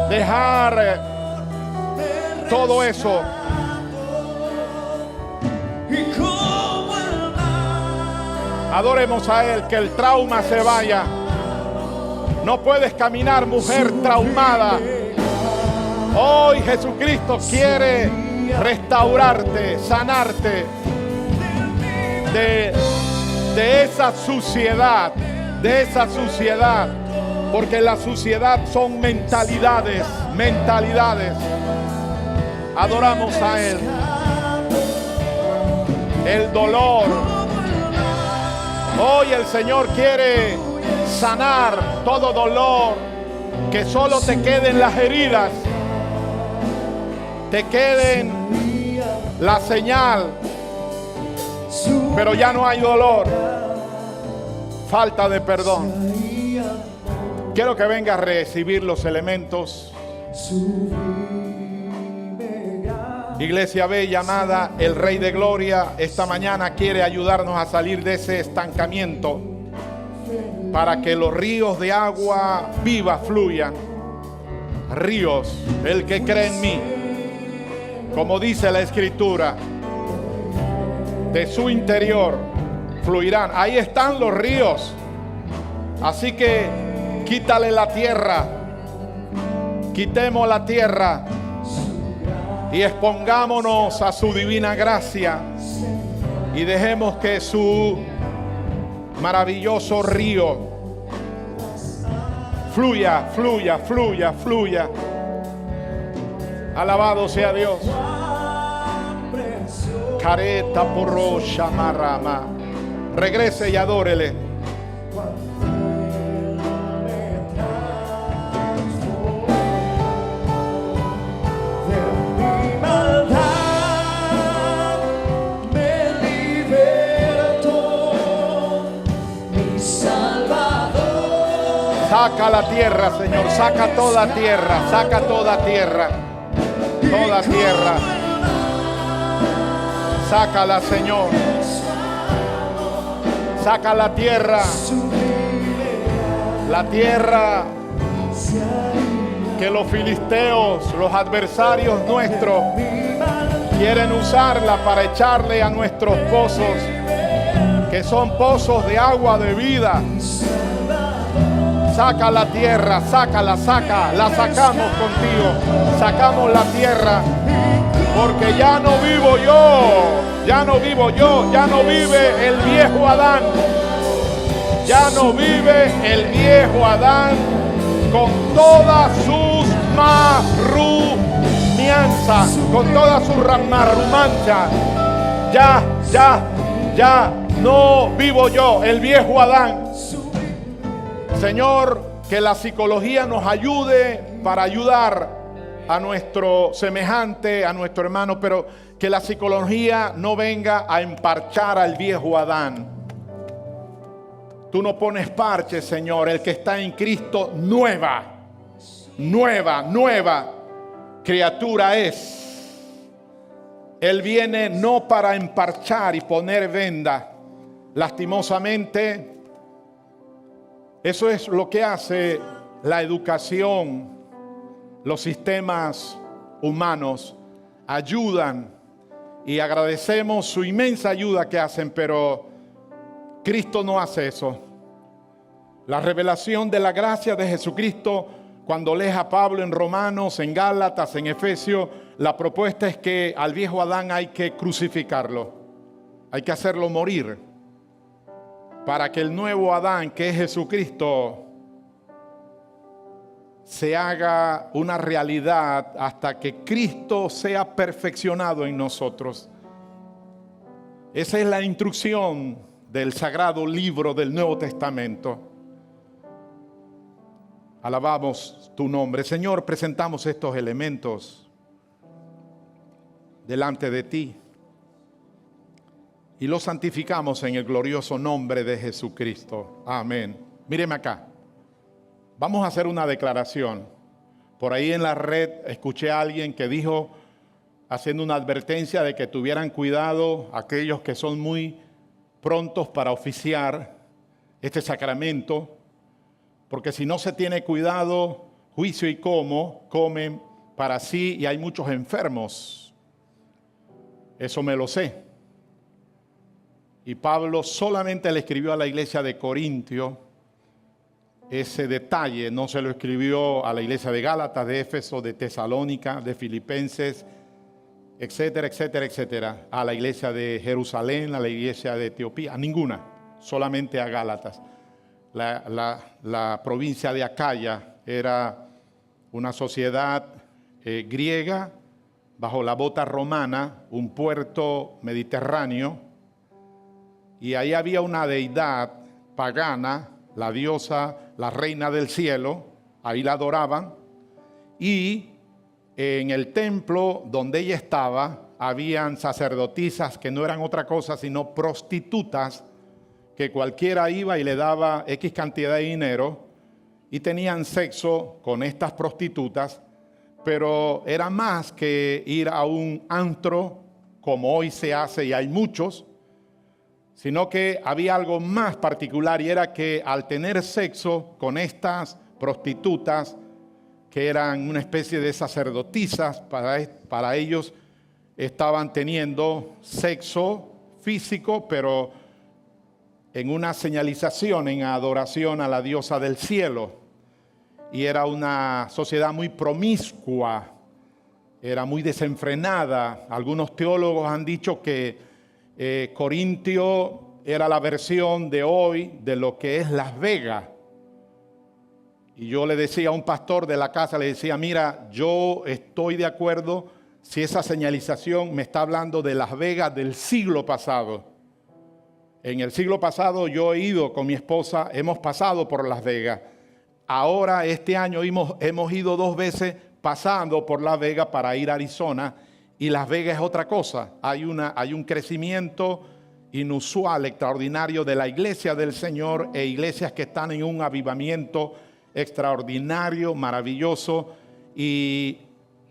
dejar todo eso. Adoremos a Él, que el trauma se vaya. No puedes caminar, mujer traumada. Hoy Jesucristo quiere restaurarte, sanarte de esa suciedad, porque la suciedad son mentalidades. Adoramos a Él. El dolor. Hoy el Señor quiere sanar todo dolor, que solo te queden las heridas, te queden la señal, pero ya no hay dolor. Falta de perdón. Quiero que venga a recibir los elementos. Iglesia bella, amada, el Rey de Gloria esta mañana quiere ayudarnos a salir de ese estancamiento para que los ríos de agua viva fluyan. Ríos, el que cree en mí, como dice la Escritura, de su interior fluirán. Ahí están los ríos. Así que quítale la tierra, quitemos la tierra y expongámonos a su divina gracia y dejemos que su maravilloso río fluya. Alabado sea Dios. Careta porro shamarama. Regrese y adórele. Saca la tierra, Señor, saca toda tierra, toda tierra. Sácala, Señor. Saca la tierra que los filisteos, los adversarios nuestros, quieren usarla para echarle a nuestros pozos, que son pozos de agua de vida. Saca la tierra, la sacamos contigo, sacamos la tierra, porque ya no vivo yo, ya no vive el viejo Adán, ya no vive el viejo Adán con todas sus marrumianzas, con toda su marrumancha. Ya no vivo yo, el viejo Adán. Señor, que la psicología nos ayude para ayudar a nuestro semejante, a nuestro hermano, pero que la psicología no venga a emparchar al viejo Adán. Tú no pones parche, Señor. El que está en Cristo, nueva criatura es. Él viene no para emparchar y poner venda. Lastimosamente, eso es lo que hace la educación, los sistemas humanos. Ayudan y agradecemos su inmensa ayuda que hacen, pero Cristo no hace eso. La revelación de la gracia de Jesucristo, cuando lees a Pablo en Romanos, en Gálatas, en Efesios, la propuesta es que al viejo Adán hay que crucificarlo, hay que hacerlo morir, para que el nuevo Adán, que es Jesucristo, se haga una realidad hasta que Cristo sea perfeccionado en nosotros. Esa es la instrucción del sagrado libro del Nuevo Testamento. Alabamos tu nombre. Señor, presentamos estos elementos delante de ti y los santificamos en el glorioso nombre de Jesucristo. Amén. Míreme acá. Vamos a hacer una declaración. Por ahí en la red escuché a alguien que dijo, haciendo una advertencia de que tuvieran cuidado aquellos que son muy prontos para oficiar este sacramento, porque si no se tiene cuidado, juicio y comen para sí y hay muchos enfermos. Eso me lo sé. Y Pablo solamente le escribió a la iglesia de Corintio ese detalle, no se lo escribió a la iglesia de Gálatas, de Éfeso, de Tesalónica, de Filipenses, etcétera, etcétera, etcétera. A la iglesia de Jerusalén, a la iglesia de Etiopía, a ninguna, solamente a Gálatas. La provincia de Acaya era una sociedad griega bajo la bota romana, un puerto mediterráneo, y ahí había una deidad pagana, la diosa, la reina del cielo, ahí la adoraban, y en el templo donde ella estaba habían sacerdotisas que no eran otra cosa sino prostitutas, que cualquiera iba y le daba X cantidad de dinero y tenían sexo con estas prostitutas, pero era más que ir a un antro como hoy se hace y hay muchos, sino que había algo más particular y era que al tener sexo con estas prostitutas, que eran una especie de sacerdotisas, para ellos estaban teniendo sexo físico, pero en una señalización, en adoración a la diosa del cielo. Y era una sociedad muy promiscua, era muy desenfrenada. Algunos teólogos han dicho que Corintio era la versión de hoy de lo que es Las Vegas. Y yo le decía a un pastor de la casa, le decía, mira, yo estoy de acuerdo si esa señalización me está hablando de Las Vegas del siglo pasado. En el siglo pasado yo he ido con mi esposa, hemos pasado por Las Vegas. Ahora este año hemos ido 2 veces pasando por Las Vegas para ir a Arizona, y Las Vegas es otra cosa. Hay un crecimiento inusual, extraordinario de la iglesia del Señor e iglesias que están en un avivamiento extraordinario, maravilloso, y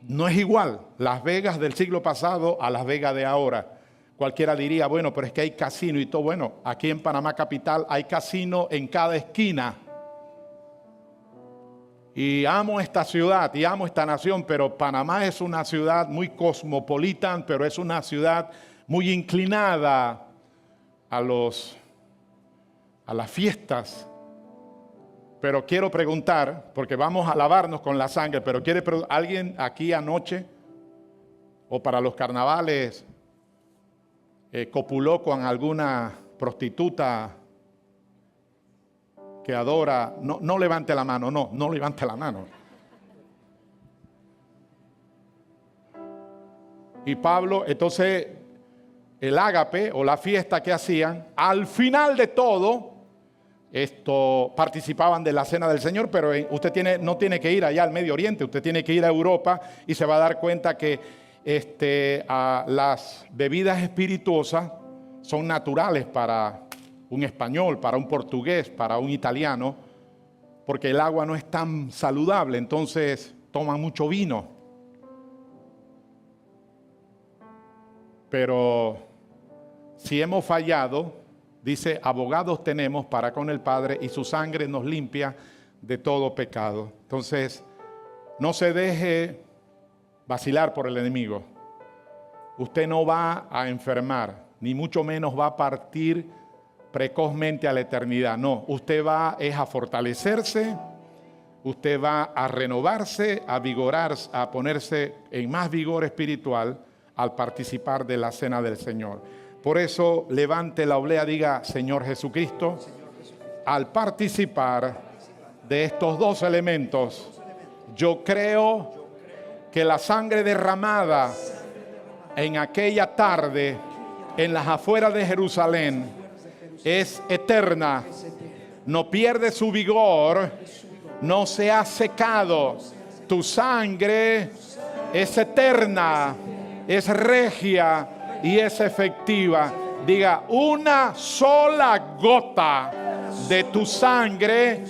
no es igual Las Vegas del siglo pasado a Las Vegas de ahora. Cualquiera diría, bueno, pero es que hay casino y todo. Bueno, aquí en Panamá capital hay casino en cada esquina. Y amo esta ciudad y amo esta nación, pero Panamá es una ciudad muy cosmopolita, pero es una ciudad muy inclinada a las fiestas. Pero quiero preguntar, porque vamos a lavarnos con la sangre, pero ¿alguien aquí anoche o para los carnavales copuló con alguna prostituta que adora? No levante la mano, no levante la mano. Y Pablo, entonces, el ágape o la fiesta que hacían, al final de todo, participaban de la cena del Señor, pero usted no tiene que ir allá al Medio Oriente, usted tiene que ir a Europa y se va a dar cuenta que las bebidas espirituosas son naturales para un español, para un portugués, para un italiano, porque el agua no es tan saludable, entonces toman mucho vino. Pero si hemos fallado, dice, abogados tenemos para con el Padre y su sangre nos limpia de todo pecado. Entonces, no se deje vacilar por el enemigo. Usted no va a enfermar, ni mucho menos va a partir precozmente a la eternidad. No, usted va es a fortalecerse, usted va a renovarse, a vigorarse, a ponerse en más vigor espiritual al participar de la cena del Señor. Por eso levante la oblea, diga: Señor Jesucristo, al participar de estos dos elementos, yo creo que la sangre derramada en aquella tarde en las afueras de Jerusalén es eterna, no pierde su vigor, no se ha secado. Tu sangre es eterna, es regia y es efectiva. Diga: una sola gota de tu sangre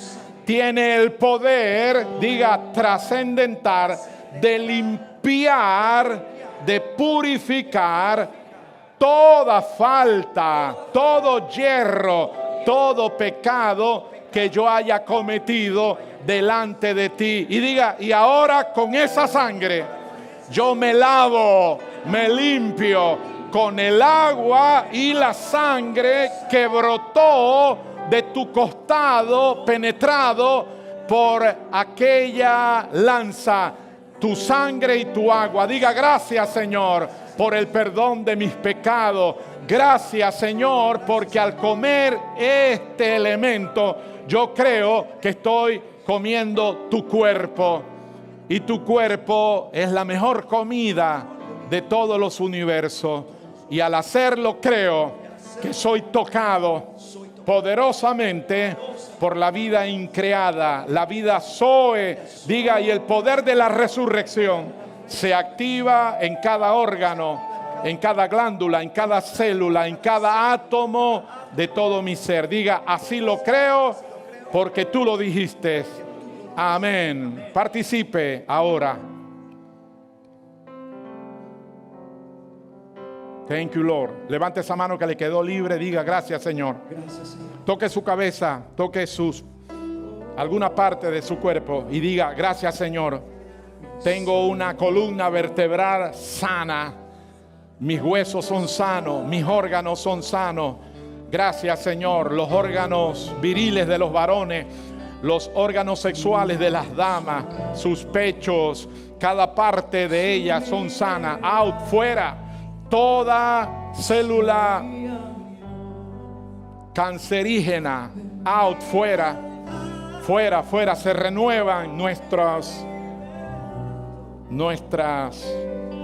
tiene el poder, diga, trascendental, de limpiar, de purificar toda falta, todo yerro, todo pecado que yo haya cometido delante de ti. Y diga: y ahora con esa sangre yo me lavo, me limpio con el agua y la sangre que brotó de tu costado penetrado por aquella lanza. Tu sangre y tu agua. Diga: gracias, Señor, por el perdón de mis pecados. Gracias, Señor, porque al comer este elemento yo creo que estoy comiendo tu cuerpo. Y tu cuerpo es la mejor comida de todos los universos. Y al hacerlo creo que soy tocado poderosamente por la vida increada, la vida Zoe, diga, y el poder de la resurrección se activa en cada órgano, en cada glándula, en cada célula, en cada átomo de todo mi ser. Diga: así lo creo porque tú lo dijiste. Amén. Participe ahora. Thank you, Lord. Levante esa mano que le quedó libre. Diga: gracias, Señor. Gracias, Señor. Toque su cabeza, toque alguna parte de su cuerpo y diga: gracias, Señor. Tengo una columna vertebral sana. Mis huesos son sanos, mis órganos son sanos. Gracias, Señor. Los órganos viriles de los varones, los órganos sexuales de las damas, sus pechos, cada parte de ellas son sanas. Out, fuera. Toda célula cancerígena, out, fuera, fuera, fuera. Se renuevan nuestras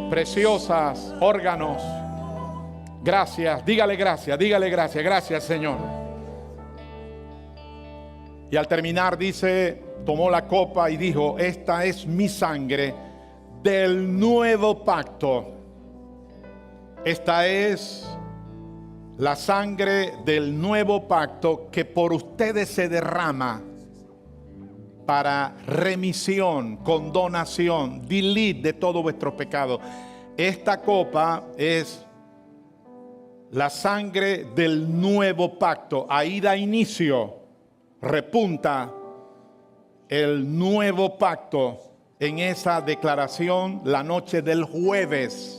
preciosas órganos. Gracias, dígale gracias, gracias, Señor. Y al terminar dice, tomó la copa y dijo: esta es mi sangre del nuevo pacto. Esta es la sangre del nuevo pacto que por ustedes se derrama para remisión, condonación, delete de todos vuestros pecados. Esta copa es la sangre del nuevo pacto. Ahí da inicio, repunta el nuevo pacto en esa declaración la noche del jueves.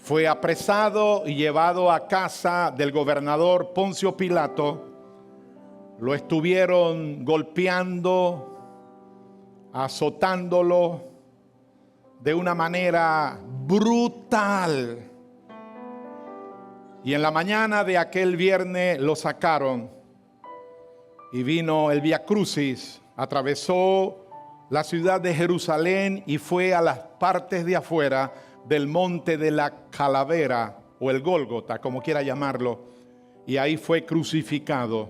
Fue apresado y llevado a casa del gobernador Poncio Pilato. Lo estuvieron golpeando, azotándolo de una manera brutal. Y en la mañana de aquel viernes lo sacaron y vino el Vía Crucis, atravesó la ciudad de Jerusalén y fue a las partes de afuera del monte de la Calavera o el Gólgota, como quiera llamarlo, y ahí fue crucificado.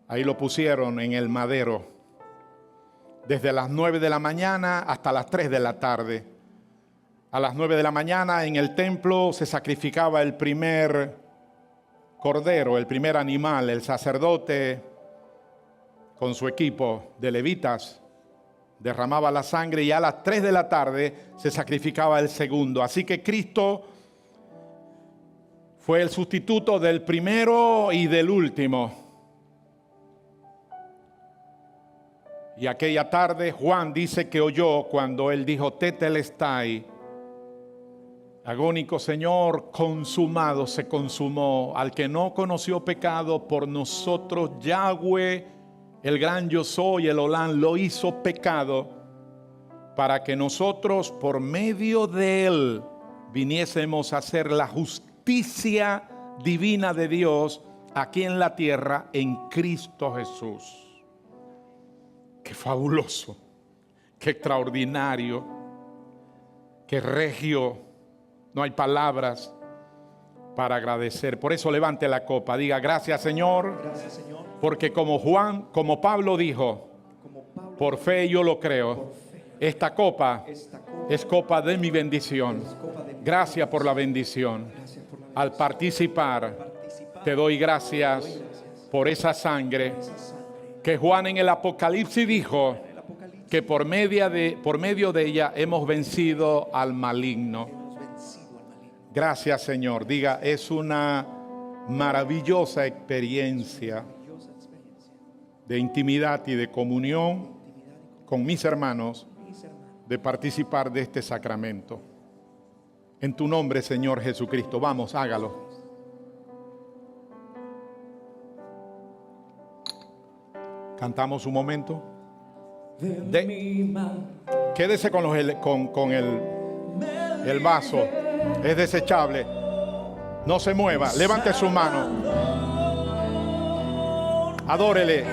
Ahí lo pusieron en el madero desde las 9 de la mañana hasta las 3 de la tarde. A las 9 de la mañana en el templo se sacrificaba el primer cordero, el primer animal. El sacerdote con su equipo de levitas derramaba la sangre y a las 3 de la tarde se sacrificaba el segundo. Así que Cristo fue el sustituto del primero y del último. Y aquella tarde Juan dice que oyó cuando él dijo Tetelestai, Agónico Señor, consumado se consumó. Al que no conoció pecado, por nosotros Yahweh, el gran yo soy, el Olán, lo hizo pecado, para que nosotros por medio de él viniésemos a hacer la justicia divina de Dios aquí en la tierra en Cristo Jesús. Qué fabuloso, qué extraordinario, qué regio. No hay palabras para agradecer. Por eso levante la copa. Diga gracias Señor. Gracias, Señor. Porque como Pablo dijo, por fe yo lo creo. Esta copa es copa de mi bendición. Gracias por la bendición. Al participar, te doy gracias por esa sangre que Juan en el Apocalipsis dijo que por medio de ella hemos vencido al maligno. Gracias Señor. Diga, es una maravillosa experiencia de intimidad y de comunión con mis hermanos, de participar de este sacramento. En tu nombre, Señor Jesucristo. Vamos, hágalo. Cantamos un momento. Quédese con el vaso. Es desechable. No se mueva. Levante su mano. Adórele.